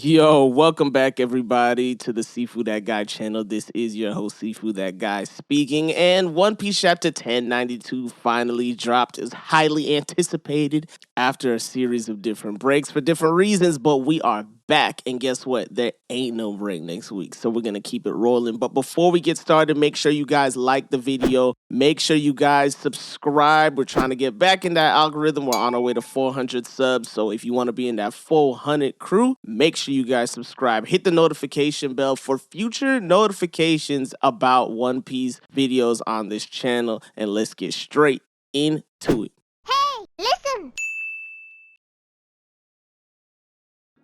Yo, welcome back everybody to the Seafood That Guy channel. This is your host Seafood That Guy speaking, and One Piece chapter 1092 finally dropped. Is highly anticipated after a series of different breaks for different reasons, but we are back, and guess what? There ain't no break next week, so we're gonna keep it rolling. But before we get started, make sure you guys like the video, make sure you guys subscribe. We're trying to get back in that algorithm. We're on our way to 400 subs, so if you want to be in that 400 crew, make sure you guys subscribe. Hit the notification bell for future notifications about One Piece videos on this channel, and let's get straight into it. Hey, listen!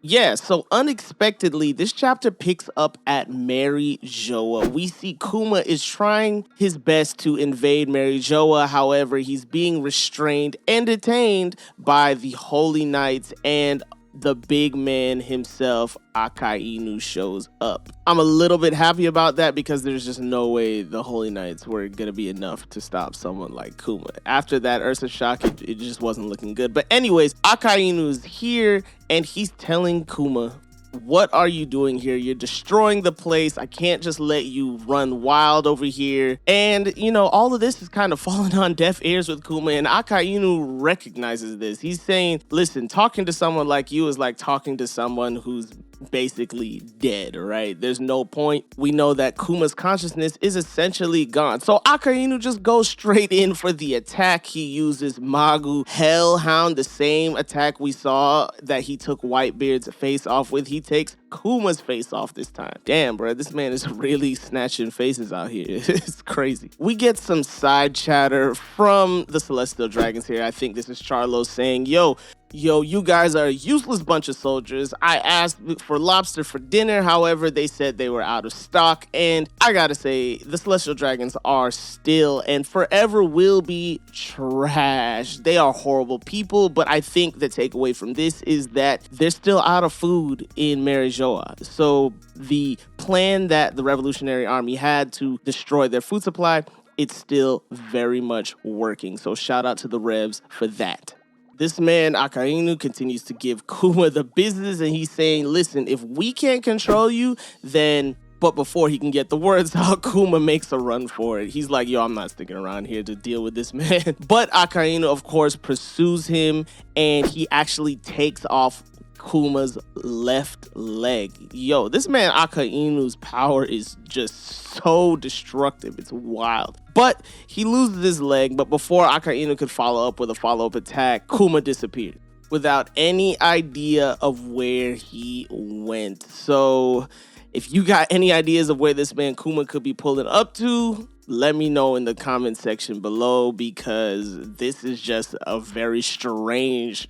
Yeah, so unexpectedly, this chapter picks up at Mary Joa. We see Kuma is trying his best to invade Mary Joa. However, he's being restrained and detained by the Holy Knights, and the big man himself, Akainu, shows up. I'm a little bit happy about that because there's just no way the Holy Knights were going to be enough to stop someone like Kuma. After that Ursa shock, it just wasn't looking good. But anyways, Akainu is here and he's telling Kuma, what are you doing here? You're destroying the place. I can't just let you run wild over here. And, you know, all of this is kind of falling on deaf ears with Kuma, and Akainu recognizes this. He's saying, listen, talking to someone like you is like talking to someone who's basically dead, right? There's no point. We know that Kuma's consciousness is essentially gone. So Akainu just goes straight in for the attack. He uses Magu Hellhound, the same attack we saw that he took Whitebeard's face off with. He takes Kuma's face off this time. Damn, bro, this man is really snatching faces out here. It's crazy. We get some side chatter from the Celestial Dragons here. I think this is Charlo saying, yo, you guys are a useless bunch of soldiers. I asked for lobster for dinner. However, they said they were out of stock. And I gotta say, the Celestial Dragons are still and forever will be trash. They are horrible people, but I think the takeaway from this is that they're still out of food in Mary Joa. So the plan that the Revolutionary Army had to destroy their food supply, it's still very much working. So shout out to the Revs for that. This man, Akainu, continues to give Kuma the business, and he's saying, listen, if we can't control you, then... But before he can get the words out, Kuma makes a run for it. He's like, yo, I'm not sticking around here to deal with this man. But Akainu, of course, pursues him, and he actually takes off Kuma's left leg. Yo, this man Akainu's power is just so destructive. It's wild. But he loses his leg, but before Akainu could follow up with a follow-up attack, Kuma disappeared without any idea of where he went. So if you got any ideas of where this man Kuma could be pulling up to, let me know in the comment section below, because this is just a very strange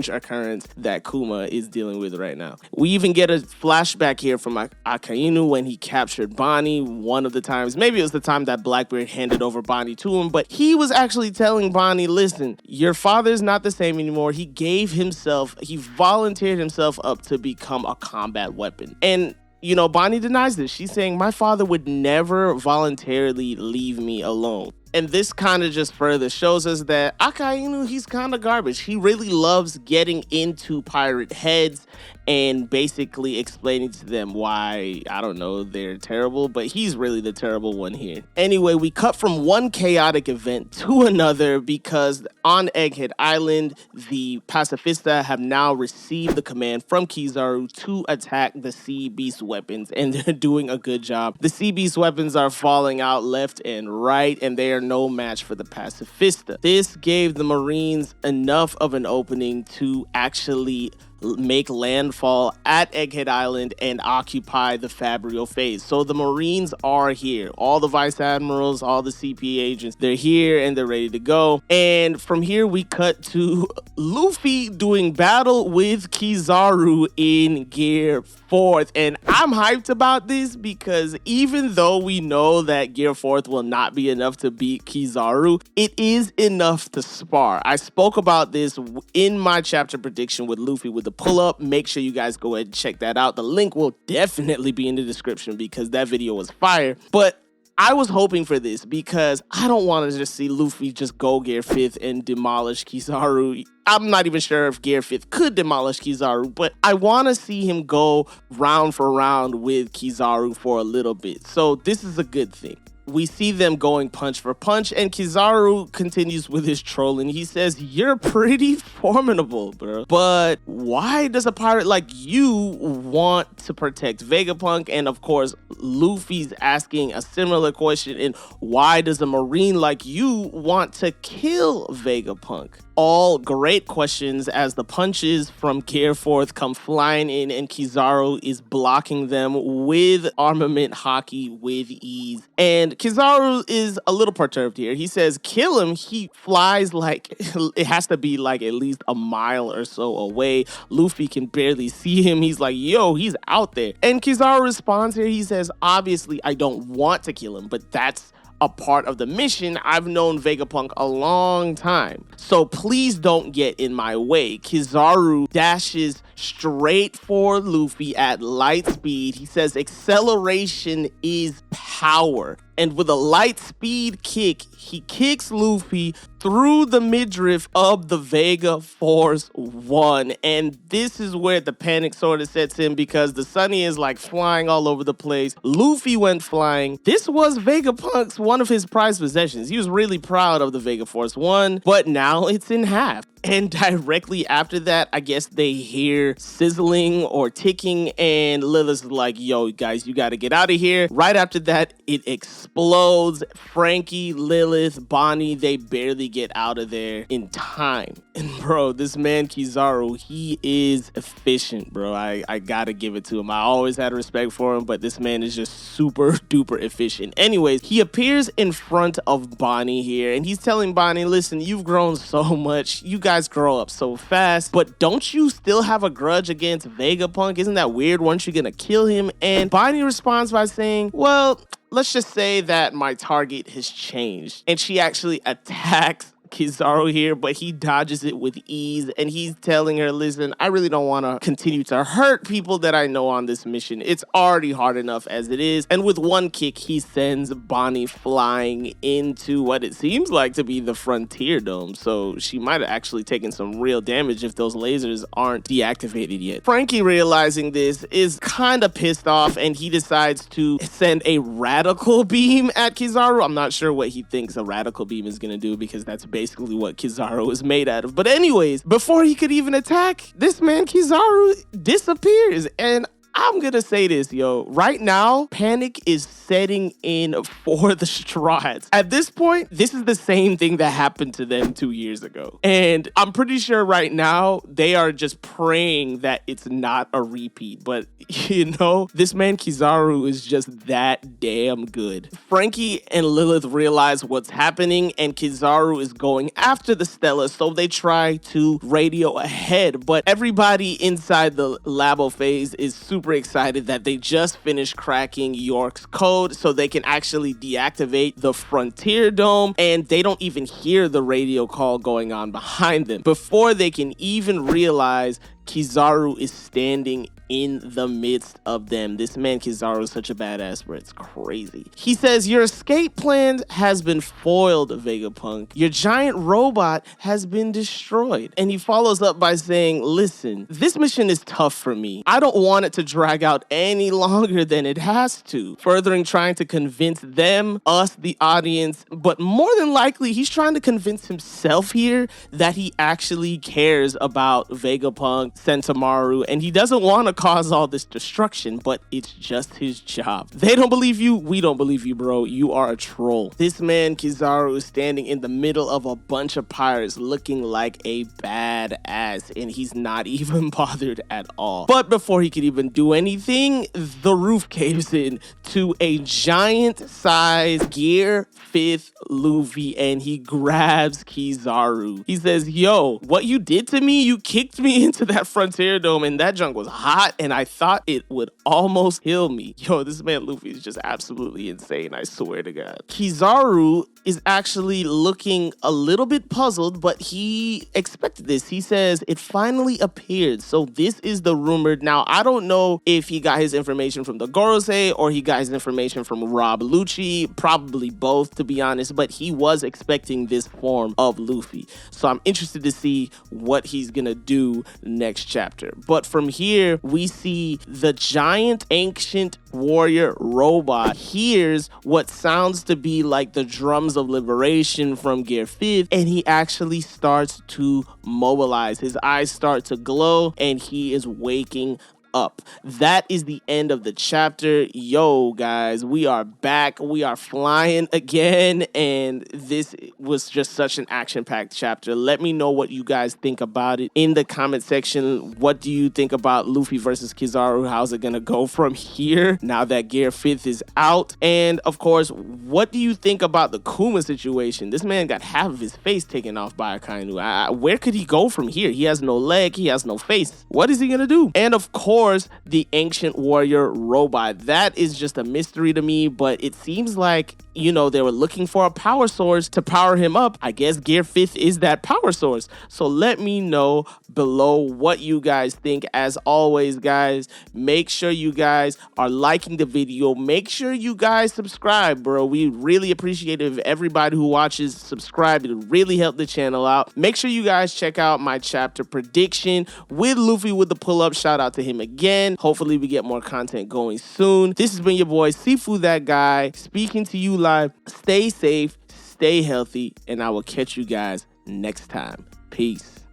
occurrence that Kuma is dealing with right now. We even get a flashback here from Akainu when he captured Bonnie one of the times. Maybe it was the time that Blackbeard handed over Bonnie to him, but he was actually telling Bonnie, listen, your father's not the same anymore. He volunteered himself up to become a combat weapon. And you know, Bonnie denies this. She's saying, my father would never voluntarily leave me alone. And this kind of just further shows us that Akainu, he's kind of garbage. He really loves getting into pirate heads and basically explaining to them why, I don't know, they're terrible, but he's really the terrible one here. Anyway, we cut from one chaotic event to another because on Egghead Island, the Pacifista have now received the command from Kizaru to attack the Sea Beast weapons, and they're doing a good job. The Sea Beast weapons are falling out left and right, and they are no match for the Pacifista. This gave the Marines enough of an opening to actually make landfall at Egghead Island and occupy the Fabrial phase. So the Marines are here. All the Vice Admirals, all the CPA agents, they're here and they're ready to go. And from here we cut to Luffy doing battle with Kizaru in Gear 4th. And I'm hyped about this because even though we know that Gear 4th will not be enough to beat Kizaru, it is enough to spar. I spoke about this in my chapter prediction with Luffy with the pull-up. Make sure you guys go ahead and check that out. The link will definitely be in the description because that video was fire. But I was hoping for this because I don't want to just see Luffy just go Gear 5th and demolish Kizaru. I'm not even sure if Gear 5th could demolish Kizaru, but I want to see him go round for round with Kizaru for a little bit. So this is a good thing. We see them going punch for punch, and Kizaru continues with his trolling. He says, "You're pretty formidable, bro. But why does a pirate like you want to protect Vegapunk?" And of course, Luffy's asking a similar question, and why does a marine like you want to kill Vegapunk? All great questions as the punches from Gear 4th come flying in, and Kizaru is blocking them with armament hockey with ease. And Kizaru is a little perturbed here. He says, "Kill him." He flies like it has to be like at least a mile or so away. Luffy can barely see him. He's like, yo, he's out there. And Kizaru responds here. He says, "Obviously, I don't want to kill him, but that's a part of the mission. I've known Vegapunk a long time, so please don't get in my way." Kizaru dashes straight for Luffy at light speed. He says acceleration is power. And with a light speed kick, he kicks Luffy through the midriff of the Vega Force 1. And this is where the panic sort of sets in because the Sunny is like flying all over the place. Luffy went flying. This was Vegapunk's one of his prized possessions. He was really proud of the Vega Force 1, but now it's in half. And directly after that, I guess they hear sizzling or ticking, and Lilith's like, yo, guys, you gotta get out of here. Right after that, it explodes. Frankie, Lilith, Bonnie, they barely get out of there in time. And bro, this man Kizaru, he is efficient, bro. I gotta give it to him. I always had respect for him, but this man is just super duper efficient. Anyways, he appears in front of Bonnie here, and he's telling Bonnie, listen, you've grown so much. You guys grow up so fast, but don't you still have a grudge against Vegapunk? Isn't that weird? Weren't you gonna kill him? And Bonnie responds by saying, well, let's just say that my target has changed. And she actually attacks Kizaru here, but he dodges it with ease, and he's telling her, listen, I really don't want to continue to hurt people that I know on this mission. It's already hard enough as it is. And with one kick, he sends Bonnie flying into what it seems like to be the Frontier Dome. So she might have actually taken some real damage if those lasers aren't deactivated yet. Frankie, realizing this, is kind of pissed off, and he decides to send a radical beam at Kizaru. I'm not sure what he thinks a radical beam is going to do, because that's basically what Kizaru is made out of. But anyways, before he could even attack, this man Kizaru disappears. And I'm gonna say this, yo. Right now, panic is setting in for the Straw Hats. At this point, this is the same thing that happened to them 2 years ago. And I'm pretty sure right now, they are just praying that it's not a repeat. But, you know, this man Kizaru is just that damn good. Frankie and Lilith realize what's happening, and Kizaru is going after the Stella, so they try to radio ahead. But everybody inside the Labo phase is super excited that they just finished cracking York's code, so they can actually deactivate the Frontier Dome, and they don't even hear the radio call going on behind them. Before they can even realize, Kizaru is standing in the midst of them. This man Kizaru is such a badass, bro. It's crazy. He says, your escape plan has been foiled, Vegapunk. Your giant robot has been destroyed. And he follows up by saying, listen, this mission is tough for me. I don't want it to drag out any longer than it has to. Furthering trying to convince them, us, the audience, but more than likely, he's trying to convince himself here that he actually cares about Vegapunk, Sentomaru, and he doesn't want to cause all this destruction, but it's just his job. They don't believe you, we don't believe you, bro. You are a troll. This man Kizaru is standing in the middle of a bunch of pirates looking like a badass, and he's not even bothered at all. But before he could even do anything, the roof caves in to a giant size Gear 5th Luffy, and he grabs Kizaru. He says, yo, what you did to me, you kicked me into that Frontier Dome, and that junk was hot lot, and I thought it would almost kill me. Yo, this man Luffy is just absolutely insane, I swear to God. Kizaru is actually looking a little bit puzzled, but he expected this. He says, it finally appeared. So this is the rumored. Now, I don't know if he got his information from the Gorosei or he got his information from Rob Lucci, probably both, to be honest, but he was expecting this form of Luffy. So I'm interested to see what he's gonna do next chapter. But from here, we see the giant ancient warrior robot hears what sounds to be like the drums of liberation from Gear 5, and he actually starts to mobilize. His eyes start to glow, and he is waking up. That is the end of the chapter. Yo, guys, we are back. We are flying again, and this was just such an action-packed chapter. Let me know what you guys think about it in the comment section. What do you think about Luffy versus Kizaru? How's it gonna go from here now that Gear 5 is out? And of course, what do you think about the Kuma situation? This man got half of his face taken off by Akainu. Where could he go from here? He has no leg, he has no face. What is he gonna do? And of course, the ancient warrior robot. That is just a mystery to me, but it seems like, you know, they were looking for a power source to power him up. I guess Gear 5 is that power source. So let me know below what you guys think. As always, guys, make sure you guys are liking the video. Make sure you guys subscribe, bro. We really appreciate it if everybody who watches subscribe. It really helped the channel out. Make sure you guys check out my chapter prediction with Luffy with the pull-up. Shout out to him again. Hopefully we get more content going soon. This has been your boy Sifu That Guy speaking to you live. Stay safe, stay healthy, and I will catch you guys next time. Peace.